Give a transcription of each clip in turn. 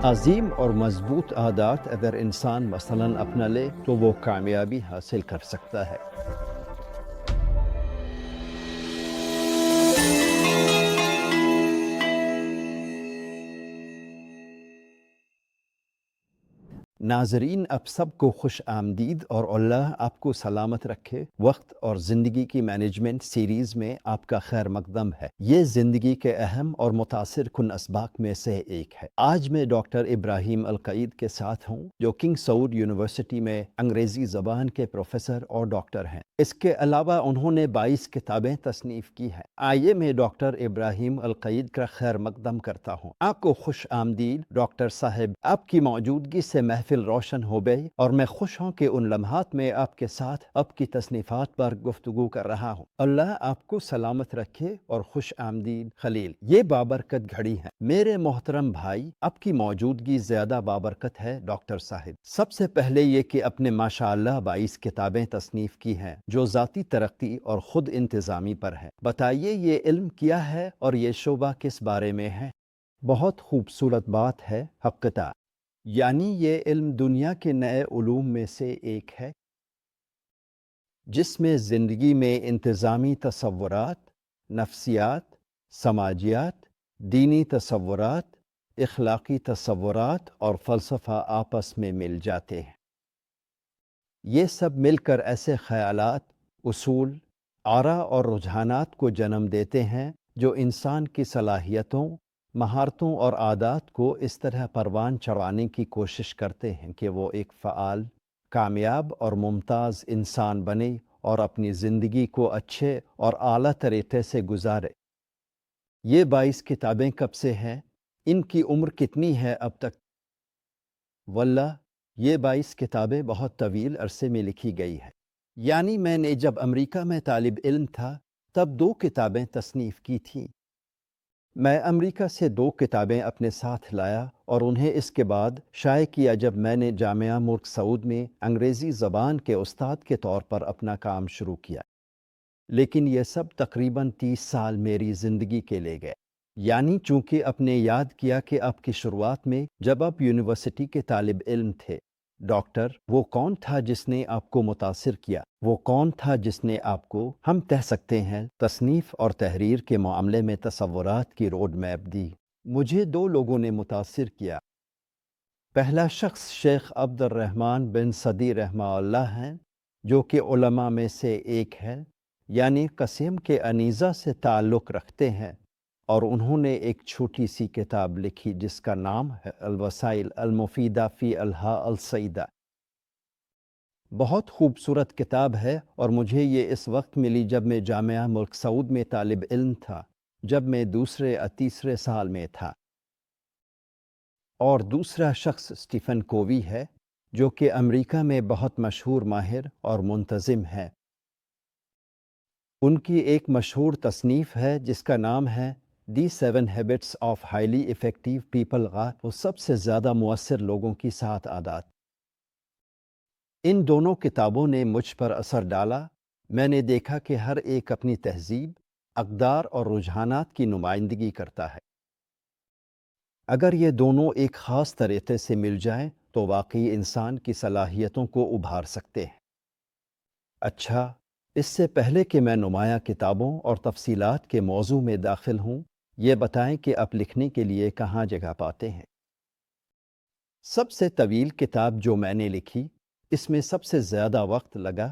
عظیم اور مضبوط عادات اگر انسان مثلاً اپنا لے تو وہ کامیابی حاصل کر سکتا ہے۔ ناظرین، اب سب کو خوش آمدید اور اللہ آپ کو سلامت رکھے۔ وقت اور زندگی کی مینجمنٹ سیریز میں آپ کا خیر مقدم ہے۔ یہ زندگی کے اہم اور متاثر کن اسباق میں سے ایک ہے۔ آج میں ڈاکٹر ابراہیم القید کے ساتھ ہوں، جو کنگ سعود یونیورسٹی میں انگریزی زبان کے پروفیسر اور ڈاکٹر ہیں۔ اس کے علاوہ انہوں نے 22 کتابیں تصنیف کی ہیں۔ آئیے میں ڈاکٹر ابراہیم القید کا خیر مقدم کرتا ہوں۔ آپ کو خوش آمدید ڈاکٹر صاحب۔ آپ کی موجودگی سے محفل روشن ہو گئی اور میں خوش ہوں کہ ان لمحات میں آپ کے ساتھ آپ کی تصنیفات پر گفتگو کر رہا ہوں۔ اللہ آپ کو سلامت رکھے اور خوش آمدید خلیل۔ یہ بابرکت گھڑی ہے۔ میرے محترم بھائی، آپ کی موجودگی زیادہ بابرکت ہے ڈاکٹر صاحب۔ سب سے پہلے یہ کہ اپنے ماشاءاللہ 22 کتابیں تصنیف کی ہیں جو ذاتی ترقی اور خود انتظامی پر ہے۔ بتائیے یہ علم کیا ہے اور یہ شعبہ کس بارے میں ہے؟ بہت خوبصورت بات ہے حقیقت، یعنی یہ علم دنیا کے نئے علوم میں سے ایک ہے جس میں زندگی میں انتظامی تصورات، نفسیات، سماجیات، دینی تصورات، اخلاقی تصورات اور فلسفہ آپس میں مل جاتے ہیں۔ یہ سب مل کر ایسے خیالات، اصول، آرا اور رجحانات کو جنم دیتے ہیں جو انسان کی صلاحیتوں، مہارتوں اور عادات کو اس طرح پروان چڑھانے کی کوشش کرتے ہیں کہ وہ ایک فعال، کامیاب اور ممتاز انسان بنے اور اپنی زندگی کو اچھے اور اعلیٰ طریقے سے گزارے۔ یہ 22 کتابیں کب سے ہیں؟ ان کی عمر کتنی ہے اب تک؟ واللہ یہ 22 کتابیں بہت طویل عرصے میں لکھی گئی ہے۔ یعنی میں نے جب امریکہ میں طالب علم تھا تب 2 کتابیں تصنیف کی تھیں۔ میں امریکہ سے 2 کتابیں اپنے ساتھ لایا اور انہیں اس کے بعد شائع کیا جب میں نے جامعہ ملک سعود میں انگریزی زبان کے استاد کے طور پر اپنا کام شروع کیا۔ لیکن یہ سب تقریباً 30 سال میری زندگی کے لے گئے۔ یعنی چونکہ آپ نے یاد کیا کہ آپ کی شروعات میں جب آپ یونیورسٹی کے طالب علم تھے، ڈاکٹر، وہ کون تھا جس نے آپ کو متاثر کیا؟ وہ کون تھا جس نے آپ کو، ہم کہہ سکتے ہیں، تصنیف اور تحریر کے معاملے میں تصورات کی روڈ میپ دی؟ مجھے 2 لوگوں نے متاثر کیا۔ پہلا شخص شیخ عبد الرحمن بن صدی رحمہ اللہ ہیں، جو کہ علماء میں سے ایک ہے، یعنی قسم کے انیزہ سے تعلق رکھتے ہیں، اور انہوں نے ایک چھوٹی سی کتاب لکھی جس کا نام ہے الوسائل المفیدہ فی الہا السیدہ۔ بہت خوبصورت کتاب ہے اور مجھے یہ اس وقت ملی جب میں جامعہ ملک سعود میں طالب علم تھا، جب میں دوسرے یا تیسرے سال میں تھا۔ اور دوسرا شخص اسٹیفن کووی ہے، جو کہ امریکہ میں بہت مشہور ماہر اور منتظم ہے۔ ان کی ایک مشہور تصنیف ہے جس کا نام ہے دی 7 habits of highly effective people, وہ سب سے زیادہ مؤثر لوگوں کی 7 عادات۔ ان دونوں کتابوں نے مجھ پر اثر ڈالا۔ میں نے دیکھا کہ ہر ایک اپنی تہذیب، اقدار اور رجحانات کی نمائندگی کرتا ہے۔ اگر یہ دونوں ایک خاص طریقے سے مل جائیں تو واقعی انسان کی صلاحیتوں کو ابھار سکتے ہیں۔ اچھا، اس سے پہلے کہ میں نمایاں کتابوں اور تفصیلات کے موضوع میں داخل ہوں، یہ بتائیں کہ آپ لکھنے کے لیے کہاں جگہ پاتے ہیں؟ سب سے طویل کتاب جو میں نے لکھی، اس میں سب سے زیادہ وقت لگا،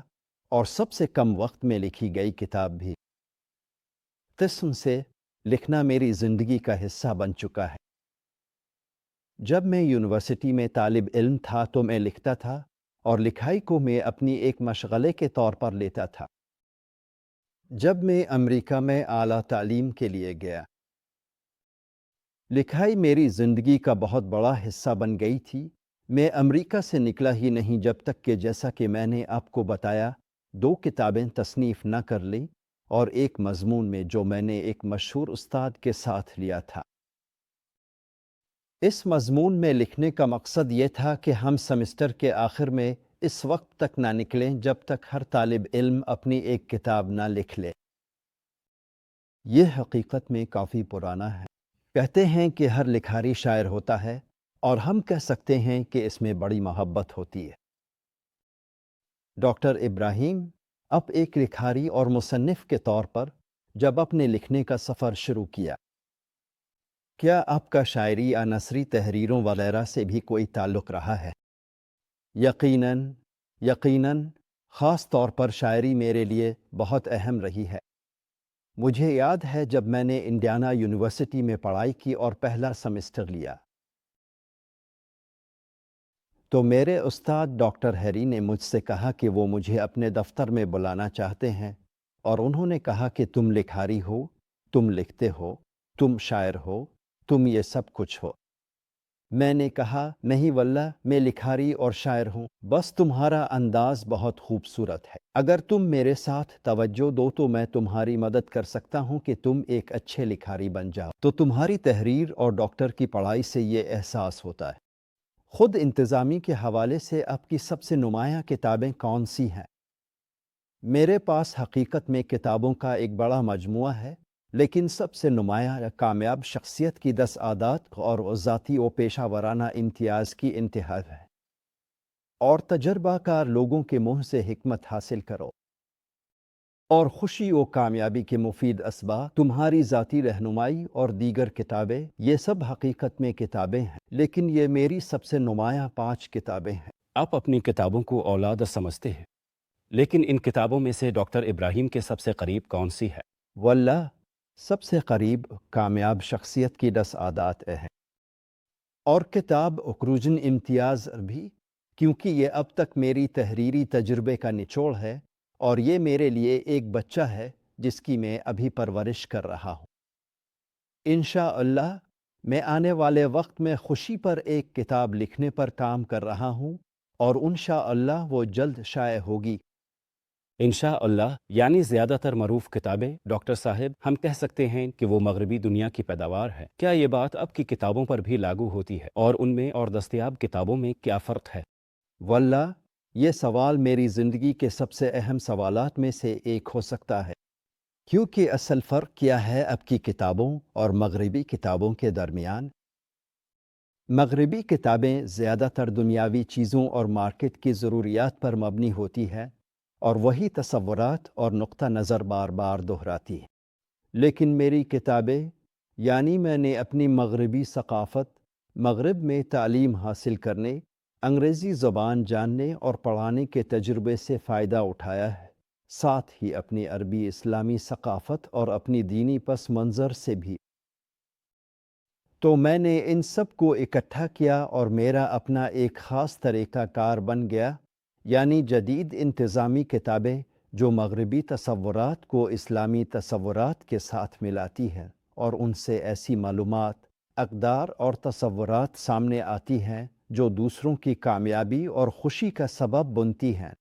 اور سب سے کم وقت میں لکھی گئی کتاب بھی۔ قسم سے لکھنا میری زندگی کا حصہ بن چکا ہے۔ جب میں یونیورسٹی میں طالب علم تھا تو میں لکھتا تھا، اور لکھائی کو میں اپنی ایک مشغلے کے طور پر لیتا تھا۔ جب میں امریکہ میں اعلیٰ تعلیم کے لیے گیا، لکھائی میری زندگی کا بہت بڑا حصہ بن گئی تھی۔ میں امریکہ سے نکلا ہی نہیں جب تک کہ، جیسا کہ میں نے آپ کو بتایا، 2 کتابیں تصنیف نہ کر لیں، اور ایک مضمون میں جو میں نے ایک مشہور استاد کے ساتھ لیا تھا۔ اس مضمون میں لکھنے کا مقصد یہ تھا کہ ہم سمسٹر کے آخر میں اس وقت تک نہ نکلیں جب تک ہر طالب علم اپنی ایک کتاب نہ لکھ لے۔ یہ حقیقت میں کافی پرانا ہے۔ کہتے ہیں کہ ہر لکھاری شاعر ہوتا ہے، اور ہم کہہ سکتے ہیں کہ اس میں بڑی محبت ہوتی ہے۔ ڈاکٹر ابراہیم اب ایک لکھاری اور مصنف کے طور پر جب اپنے لکھنے کا سفر شروع کیا، کیا آپ کا شاعری یا نثری تحریروں وغیرہ سے بھی کوئی تعلق رہا ہے؟ یقیناً خاص طور پر شاعری میرے لیے بہت اہم رہی ہے۔ مجھے یاد ہے جب میں نے انڈیانا یونیورسٹی میں پڑھائی کی اور پہلا سمسٹر لیا تو میرے استاد ڈاکٹر ہیری نے مجھ سے کہا کہ وہ مجھے اپنے دفتر میں بلانا چاہتے ہیں، اور انہوں نے کہا کہ تم لکھاری ہو، تم لکھتے ہو، تم شاعر ہو، تم یہ سب کچھ ہو۔ میں نے کہا نہیں واللہ، میں لکھاری اور شاعر ہوں، بس تمہارا انداز بہت خوبصورت ہے۔ اگر تم میرے ساتھ توجہ دو تو میں تمہاری مدد کر سکتا ہوں کہ تم ایک اچھے لکھاری بن جاؤ۔ تو تمہاری تحریر اور ڈاکٹر کی پڑھائی سے یہ احساس ہوتا ہے۔ خود انتظامی کے حوالے سے آپ کی سب سے نمایاں کتابیں کون سی ہیں؟ میرے پاس حقیقت میں کتابوں کا ایک بڑا مجموعہ ہے، لیکن سب سے نمایاں یا کامیاب شخصیت کی 10 عادات اور ذاتی و پیشہ ورانہ امتیاز کی انتہا ہے۔ اور تجربہ کار لوگوں کے منہ سے حکمت حاصل کرو، اور خوشی و کامیابی کے مفید اسباب، تمہاری ذاتی رہنمائی اور دیگر کتابیں، یہ سب حقیقت میں کتابیں ہیں، لیکن یہ میری سب سے نمایاں 5 کتابیں ہیں۔ آپ اپنی کتابوں کو اولاد سمجھتے ہیں، لیکن ان کتابوں میں سے ڈاکٹر ابراہیم کے سب سے قریب کون سی ہے؟ واللہ سب سے قریب کامیاب شخصیت کی 10 عادات ہیں، اور کتاب اکروجن امتیاز بھی، کیونکہ یہ اب تک میری تحریری تجربے کا نچوڑ ہے، اور یہ میرے لیے ایک بچہ ہے جس کی میں ابھی پرورش کر رہا ہوں۔ انشاءاللہ میں آنے والے وقت میں خوشی پر ایک کتاب لکھنے پر کام کر رہا ہوں، اور انشاءاللہ وہ جلد شائع ہوگی۔ انشاءاللہ یعنی زیادہ تر معروف کتابیں ڈاکٹر صاحب ہم کہہ سکتے ہیں کہ وہ مغربی دنیا کی پیداوار ہے۔ کیا یہ بات اب کی کتابوں پر بھی لاگو ہوتی ہے، اور ان میں اور دستیاب کتابوں میں کیا فرق ہے؟ واللہ یہ سوال میری زندگی کے سب سے اہم سوالات میں سے ایک ہو سکتا ہے، کیونکہ اصل فرق کیا ہے اب کی کتابوں اور مغربی کتابوں کے درمیان؟ مغربی کتابیں زیادہ تر دنیاوی چیزوں اور مارکیٹ کی ضروریات پر مبنی ہوتی ہے، اور وہی تصورات اور نقطہ نظر بار بار دہراتی ہیں، لیکن میری کتابیں، یعنی میں نے اپنی مغربی ثقافت، مغرب میں تعلیم حاصل کرنے، انگریزی زبان جاننے اور پڑھانے کے تجربے سے فائدہ اٹھایا ہے، ساتھ ہی اپنی عربی اسلامی ثقافت اور اپنی دینی پس منظر سے بھی۔ تو میں نے ان سب کو اکٹھا کیا اور میرا اپنا ایک خاص طریقہ کار بن گیا، یعنی جدید انتظامی کتابیں جو مغربی تصورات کو اسلامی تصورات کے ساتھ ملاتی ہیں، اور ان سے ایسی معلومات، اقدار اور تصورات سامنے آتی ہیں جو دوسروں کی کامیابی اور خوشی کا سبب بنتی ہیں۔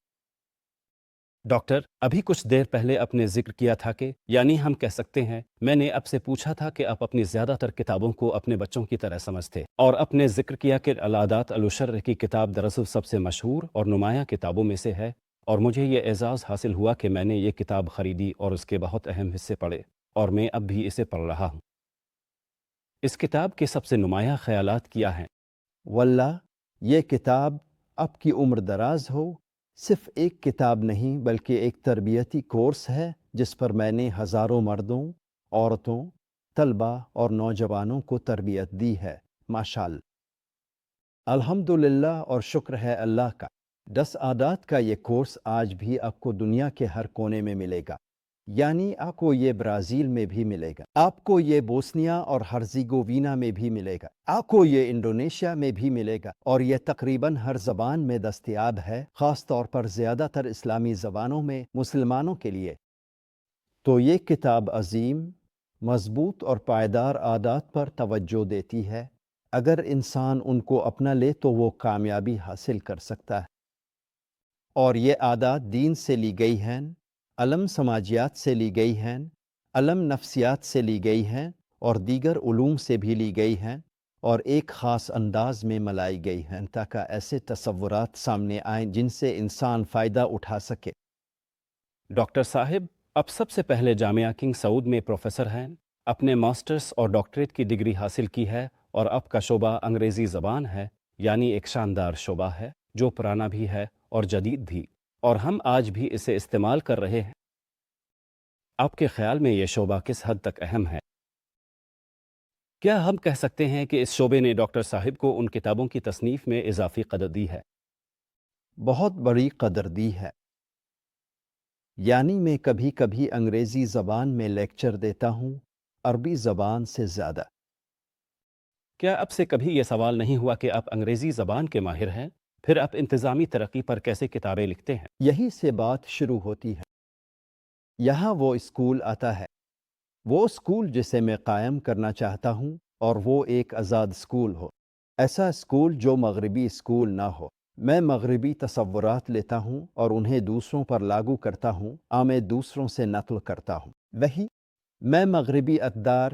ڈاکٹر ابھی کچھ دیر پہلے آپ نے ذکر کیا تھا کہ یعنی ہم کہہ سکتے ہیں، میں نے آپ سے پوچھا تھا کہ آپ اپنی زیادہ تر کتابوں کو اپنے بچوں کی طرح سمجھتے، اور آپ نے ذکر کیا کہ العادات الشرح کی کتاب دراصل سب سے مشہور اور نمایاں کتابوں میں سے ہے، اور مجھے یہ اعزاز حاصل ہوا کہ میں نے یہ کتاب خریدی اور اس کے بہت اہم حصے پڑھے، اور میں اب بھی اسے پڑھ رہا ہوں۔ اس کتاب کے سب سے نمایاں خیالات کیا ہیں؟ واللہ یہ کتاب اب کی عمر دراز ہو صرف ایک کتاب نہیں بلکہ ایک تربیتی کورس ہے جس پر میں نے ہزاروں مردوں، عورتوں، طلباء اور نوجوانوں کو تربیت دی ہے، ماشاءاللہ۔ الحمدللہ اور شکر ہے اللہ کا۔ 10 عادات کا یہ کورس آج بھی آپ کو دنیا کے ہر کونے میں ملے گا، یعنی آپ کو یہ برازیل میں بھی ملے گا، آپ کو یہ بوسنیا اور ہرزیگووینا میں بھی ملے گا، آپ کو یہ انڈونیشیا میں بھی ملے گا، اور یہ تقریباً ہر زبان میں دستیاب ہے، خاص طور پر زیادہ تر اسلامی زبانوں میں مسلمانوں کے لیے۔ تو یہ کتاب عظیم، مضبوط اور پائیدار عادات پر توجہ دیتی ہے۔ اگر انسان ان کو اپنا لے تو وہ کامیابی حاصل کر سکتا ہے، اور یہ عادات دین سے لی گئی ہیں، علم سماجیات سے لی گئی ہیں، علم نفسیات سے لی گئی ہیں، اور دیگر علوم سے بھی لی گئی ہیں، اور ایک خاص انداز میں ملائی گئی ہیں تاکہ ایسے تصورات سامنے آئیں جن سے انسان فائدہ اٹھا سکے۔ ڈاکٹر صاحب آپ سب سے پہلے جامعہ کنگ سعود میں پروفیسر ہیں، اپنے ماسٹرز اور ڈاکٹریٹ کی ڈگری حاصل کی ہے، اور اب کا شعبہ انگریزی زبان ہے، یعنی ایک شاندار شعبہ ہے جو پرانا بھی ہے اور جدید بھی، اور ہم آج بھی اسے استعمال کر رہے ہیں۔ آپ کے خیال میں یہ شعبہ کس حد تک اہم ہے؟ کیا ہم کہہ سکتے ہیں کہ اس شعبے نے ڈاکٹر صاحب کو ان کتابوں کی تصنیف میں اضافی قدر دی ہے؟ بہت بڑی قدر دی ہے۔ یعنی میں کبھی کبھی انگریزی زبان میں لیکچر دیتا ہوں، عربی زبان سے زیادہ۔ کیا اب سے کبھی یہ سوال نہیں ہوا کہ آپ انگریزی زبان کے ماہر ہیں، پھر آپ انتظامی ترقی پر کیسے کتابیں لکھتے ہیں؟ یہی سے بات شروع ہوتی ہے۔ یہاں وہ اسکول آتا ہے، وہ اسکول جسے میں قائم کرنا چاہتا ہوں، اور وہ ایک آزاد اسکول ہو، ایسا اسکول جو مغربی اسکول نہ ہو۔ میں مغربی تصورات لیتا ہوں اور انہیں دوسروں پر لاگو کرتا ہوں، میں دوسروں سے نقل کرتا ہوں۔ وہی میں مغربی اقدار،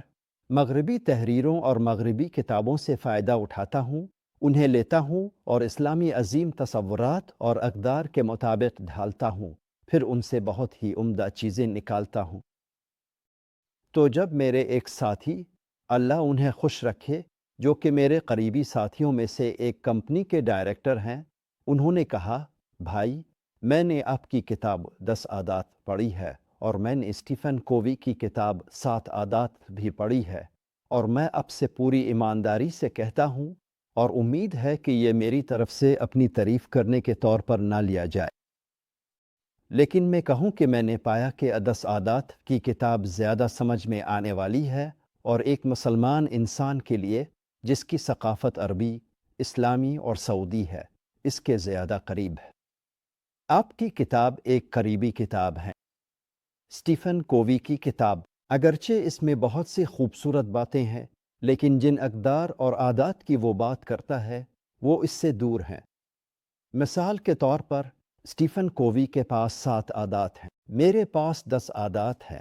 مغربی تحریروں اور مغربی کتابوں سے فائدہ اٹھاتا ہوں، انہیں لیتا ہوں اور اسلامی عظیم تصورات اور اقدار کے مطابق ڈھالتا ہوں، پھر ان سے بہت ہی عمدہ چیزیں نکالتا ہوں۔ تو جب میرے ایک ساتھی، اللہ انہیں خوش رکھے، جو کہ میرے قریبی ساتھیوں میں سے ایک کمپنی کے ڈائریکٹر ہیں، انہوں نے کہا، بھائی میں نے آپ کی کتاب 10 عادات پڑھی ہے، اور میں نے اسٹیفن کووی کی کتاب 7 عادات بھی پڑھی ہے، اور میں اب سے پوری ایمانداری سے کہتا ہوں، اور امید ہے کہ یہ میری طرف سے اپنی تعریف کرنے کے طور پر نہ لیا جائے، لیکن میں کہوں کہ میں نے پایا کہ 10 عادات کی کتاب زیادہ سمجھ میں آنے والی ہے، اور ایک مسلمان انسان کے لیے جس کی ثقافت عربی، اسلامی اور سعودی ہے، اس کے زیادہ قریب ہے۔ آپ کی کتاب ایک قریبی کتاب ہے، اسٹیفن کووی کی کتاب، اگرچہ اس میں بہت سی خوبصورت باتیں ہیں، لیکن جن اقدار اور عادات کی وہ بات کرتا ہے وہ اس سے دور ہیں۔ مثال کے طور پر اسٹیفن کووی کے پاس 7 عادات ہیں، میرے پاس 10 عادات ہیں۔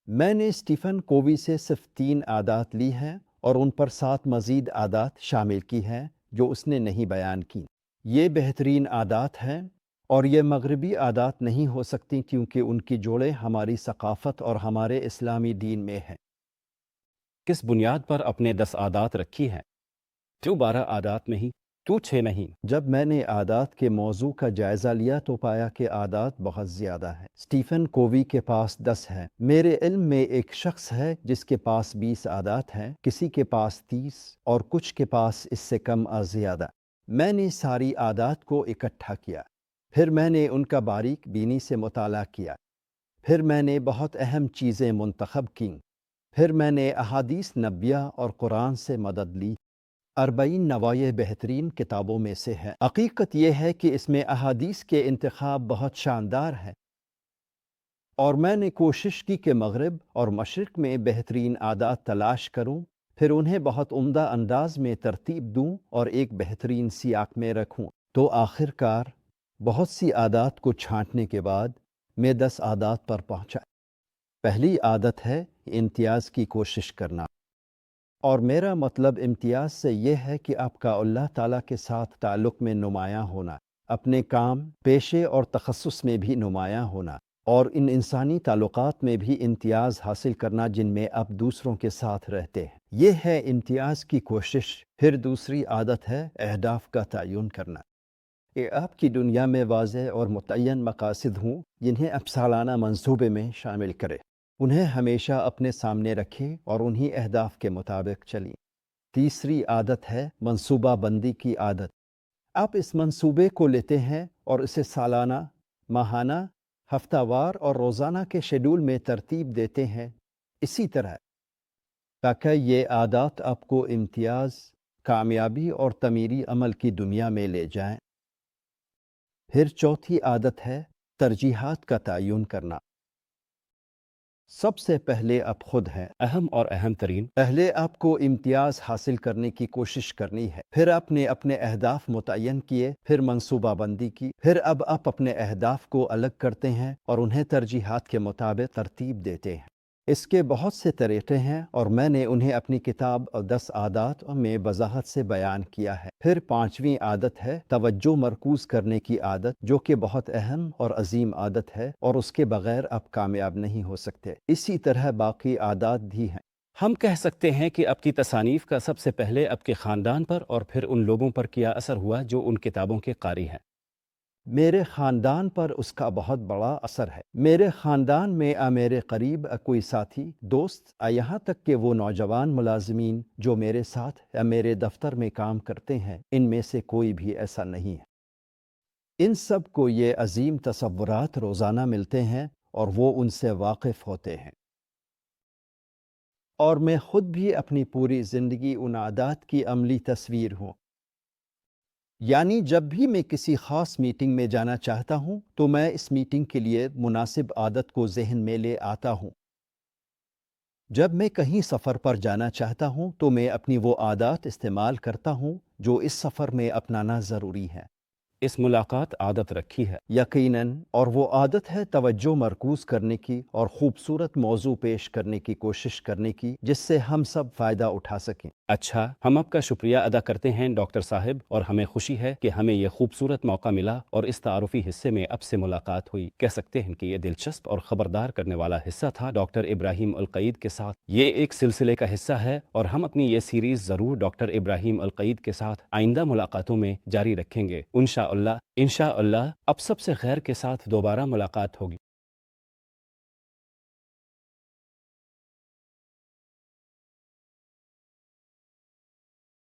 میں نے اسٹیفن کووی سے صرف 3 عادات لی ہیں اور ان پر 7 مزید عادات شامل کی ہیں جو اس نے نہیں بیان کی۔ یہ بہترین عادات ہیں، اور یہ مغربی عادات نہیں ہو سکتی کیونکہ ان کی جوڑیں ہماری ثقافت اور ہمارے اسلامی دین میں ہیں۔ کس بنیاد پر اپنے 10 عادات رکھی ہیں؟ کیوں 12 عادات نہیں؟ کیوں 6 نہیں؟ جب میں نے عادات کے موضوع کا جائزہ لیا تو پایا کہ عادات بہت زیادہ ہیں۔ اسٹیفن کووی کے پاس 10 ہیں، میرے علم میں ایک شخص ہے جس کے پاس 20 عادات ہیں، کسی کے پاس 30، اور کچھ کے پاس اس سے کم یا زیادہ۔ میں نے ساری عادات کو اکٹھا کیا، پھر میں نے ان کا باریک بینی سے مطالعہ کیا، پھر میں نے بہت اہم چیزیں منتخب کیں، پھر میں نے احادیث نبویہ اور قرآن سے مدد لی۔ 40 نوایح بہترین کتابوں میں سے ہے۔ حقیقت یہ ہے کہ اس میں احادیث کے انتخاب بہت شاندار ہیں، اور میں نے کوشش کی کہ مغرب اور مشرق میں بہترین عادات تلاش کروں، پھر انہیں بہت عمدہ انداز میں ترتیب دوں اور ایک بہترین سیاق میں رکھوں۔ تو آخر کار بہت سی عادات کو چھانٹنے کے بعد میں 10 عادات پر پہنچا۔ پہلی عادت ہے امتیاز کی کوشش کرنا، اور میرا مطلب امتیاز سے یہ ہے کہ آپ کا اللہ تعالیٰ کے ساتھ تعلق میں نمایاں ہونا، اپنے کام، پیشے اور تخصص میں بھی نمایاں ہونا، اور ان انسانی تعلقات میں بھی امتیاز حاصل کرنا جن میں آپ دوسروں کے ساتھ رہتے ہیں۔ یہ ہے امتیاز کی کوشش۔ پھر دوسری عادت ہے اہداف کا تعین کرنا، کہ آپ کی دنیا میں واضح اور متعین مقاصد ہوں جنہیں آپ سالانہ منصوبے میں شامل کریں، انہیں ہمیشہ اپنے سامنے رکھیں اور انہی اہداف کے مطابق چلیں۔ تیسری عادت ہے منصوبہ بندی کی عادت۔ آپ اس منصوبے کو لیتے ہیں اور اسے سالانہ، ماہانہ، ہفتہ وار اور روزانہ کے شیڈول میں ترتیب دیتے ہیں، اسی طرح تاکہ یہ عادات آپ کو امتیاز، کامیابی اور تعمیری عمل کی دنیا میں لے جائیں۔ پھر چوتھی عادت ہے ترجیحات کا تعین کرنا۔ سب سے پہلے آپ خود ہیں۔ اہم اور اہم ترین۔ پہلے آپ کو امتیاز حاصل کرنے کی کوشش کرنی ہے، پھر آپ نے اپنے اہداف متعین کیے، پھر منصوبہ بندی کی، پھر اب آپ اپنے اہداف کو الگ کرتے ہیں اور انہیں ترجیحات کے مطابق ترتیب دیتے ہیں۔ اس کے بہت سے طریقے ہیں اور میں نے انہیں اپنی کتاب 10 عادات میں وضاحت سے بیان کیا ہے۔ پھر پانچویں عادت ہے توجہ مرکوز کرنے کی عادت، جو کہ بہت اہم اور عظیم عادت ہے اور اس کے بغیر آپ کامیاب نہیں ہو سکتے۔ اسی طرح باقی عادات بھی ہیں۔ ہم کہہ سکتے ہیں کہ آپ کی تصانیف کا سب سے پہلے آپ کے خاندان پر اور پھر ان لوگوں پر کیا اثر ہوا جو ان کتابوں کے قاری ہیں؟ میرے خاندان پر اس کا بہت بڑا اثر ہے۔ میرے خاندان میں میرے قریب کوئی ساتھی دوست یہاں تک کہ وہ نوجوان ملازمین جو میرے ساتھ یا میرے دفتر میں کام کرتے ہیں، ان میں سے کوئی بھی ایسا نہیں ہے۔ ان سب کو یہ عظیم تصورات روزانہ ملتے ہیں اور وہ ان سے واقف ہوتے ہیں، اور میں خود بھی اپنی پوری زندگی ان عادات کی عملی تصویر ہوں۔ یعنی جب بھی میں کسی خاص میٹنگ میں جانا چاہتا ہوں تو میں اس میٹنگ کے لیے مناسب عادت کو ذہن میں لے آتا ہوں۔ جب میں کہیں سفر پر جانا چاہتا ہوں تو میں اپنی وہ عادات استعمال کرتا ہوں جو اس سفر میں اپنانا ضروری ہے۔ اس ملاقات عادت رکھی ہے۔ یقیناً، اور وہ عادت ہے توجہ مرکوز کرنے کی اور خوبصورت موضوع پیش کرنے کی کوشش کرنے کی جس سے ہم سب فائدہ اٹھا سکیں۔ اچھا، ہم آپ کا شکریہ ادا کرتے ہیں ڈاکٹر صاحب، اور ہمیں خوشی ہے کہ ہمیں یہ خوبصورت موقع ملا اور اس تعارفی حصے میں آپ سے ملاقات ہوئی۔ کہہ سکتے ہیں کہ یہ دلچسپ اور خبردار کرنے والا حصہ تھا ڈاکٹر ابراہیم القید کے ساتھ۔ یہ ایک سلسلے کا حصہ ہے اور ہم اپنی یہ سیریز ضرور ڈاکٹر ابراہیم القید کے ساتھ آئندہ ملاقاتوں میں جاری رکھیں گے۔ انشاءاللہ اب سب سے خیر کے ساتھ دوبارہ ملاقات ہوگی۔